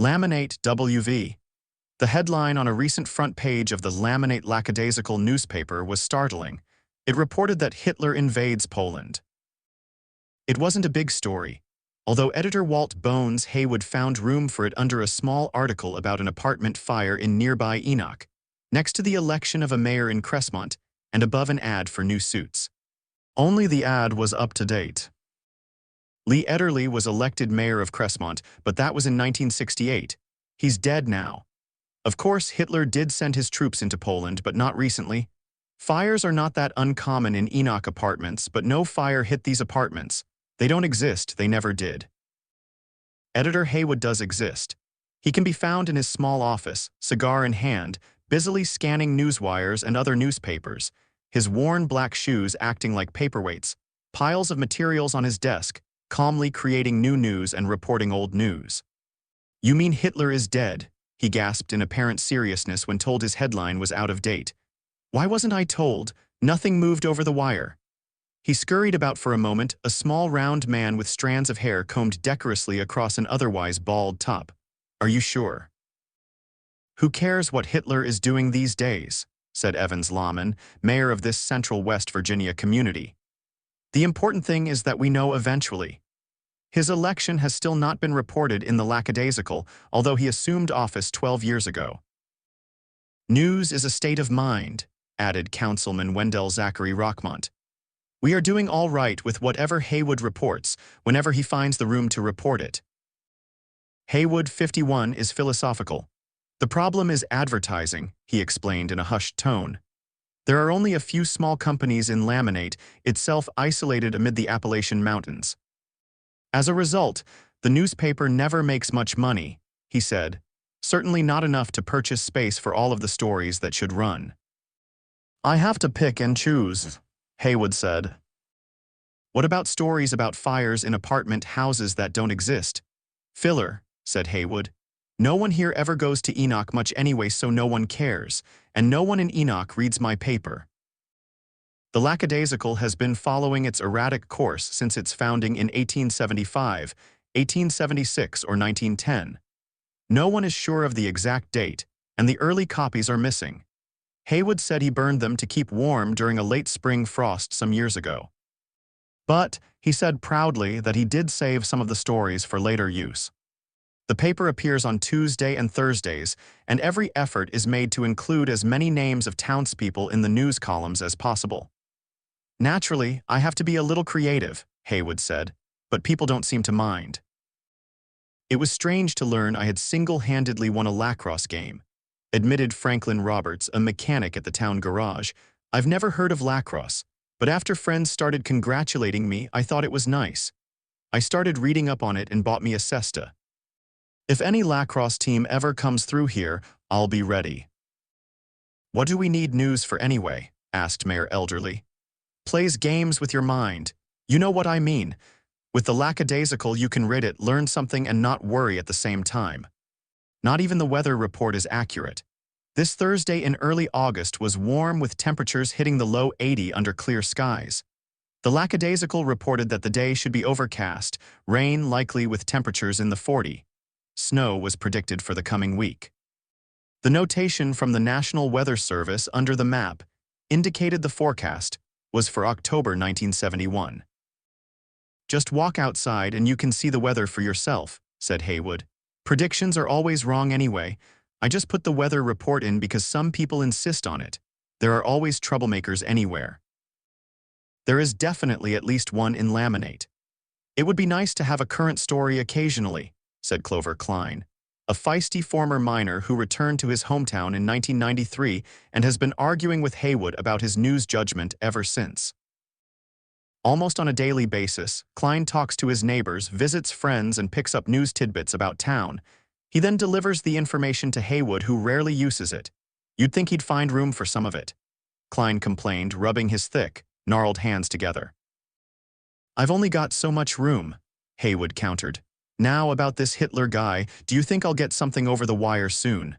Laminate WV. The headline on a recent front page of the Laminate lackadaisical newspaper was startling. It reported that Hitler invades Poland. It wasn't a big story, although editor Walt Bones Haywood found room for it under a small article about an apartment fire in nearby Enoch, next to the election of a mayor in Cressmont, and above an ad for new suits. Only the ad was up to date. Lee Ederle was elected mayor of Cressmont, but that was in 1968. He's dead now. Of course, Hitler did send his troops into Poland, but not recently. Fires are not that uncommon in Enoch apartments, but no fire hit these apartments. They don't exist, they never did. Editor Haywood does exist. He can be found in his small office, cigar in hand, busily scanning newswires and other newspapers, his worn black shoes acting like paperweights, piles of materials on his desk, calmly creating new news and reporting old news. "You mean Hitler is dead?" he gasped in apparent seriousness when told his headline was out of date. "Why wasn't I told? Nothing moved over the wire." He scurried about for a moment, a small round man with strands of hair combed decorously across an otherwise bald top. "Are you sure?" "Who cares what Hitler is doing these days?" said Evans Lahman, mayor of this central West Virginia community. "The important thing is that we know eventually. His election has still not been reported in the lackadaisical, although he assumed office 12 years ago." "News is a state of mind," added Councilman Wendell Zachary Rockmont. "We are doing all right with whatever Haywood reports, whenever he finds the room to report it." Haywood 51 is philosophical. "The problem is advertising," he explained in a hushed tone. "There are only a few small companies in Laminate, itself isolated amid the Appalachian Mountains. As a result, the newspaper never makes much money," he said, "certainly not enough to purchase space for all of the stories that should run." "I have to pick and choose," Haywood said. "What about stories about fires in apartment houses that don't exist?" "Filler," said Haywood. "No one here ever goes to Enoch much anyway, so no one cares, and no one in Enoch reads my paper." The lackadaisical has been following its erratic course since its founding in 1875, 1876, or 1910. No one is sure of the exact date, and the early copies are missing. Haywood said he burned them to keep warm during a late spring frost some years ago. But he said proudly that he did save some of the stories for later use. The paper appears on Tuesday and Thursdays, and every effort is made to include as many names of townspeople in the news columns as possible. "Naturally, I have to be a little creative," Haywood said, "but people don't seem to mind." "It was strange to learn I had single-handedly won a lacrosse game," admitted Franklin Roberts, a mechanic at the town garage. "I've never heard of lacrosse, but after friends started congratulating me, I thought it was nice. I started reading up on it and bought me a cesta. If any lacrosse team ever comes through here, I'll be ready." "What do we need news for anyway?" asked Mayor Elderly. "Plays games with your mind. You know what I mean. With the lackadaisical, you can read it, learn something, and not worry at the same time. Not even the weather report is accurate. This Thursday in early August was warm with temperatures hitting the low 80 under clear skies. The lackadaisical reported that the day should be overcast, rain likely with temperatures in the 40. Snow was predicted for the coming week. The notation from the National Weather Service under the map indicated the forecast was for October 1971. "Just walk outside and you can see the weather for yourself," said Haywood. "Predictions are always wrong anyway. I just put the weather report in because some people insist on it. There are always troublemakers anywhere." "There is definitely at least one in Laminate. It would be nice to have a current story occasionally," said Clover Klein, a feisty former miner who returned to his hometown in 1993 and has been arguing with Haywood about his news judgment ever since. Almost on a daily basis, Klein talks to his neighbors, visits friends, and picks up news tidbits about town. He then delivers the information to Haywood, who rarely uses it. "You'd think he'd find room for some of it," Klein complained, rubbing his thick, gnarled hands together. "I've only got so much room," Haywood countered. "Now about this Hitler guy, do you think I'll get something over the wire soon?"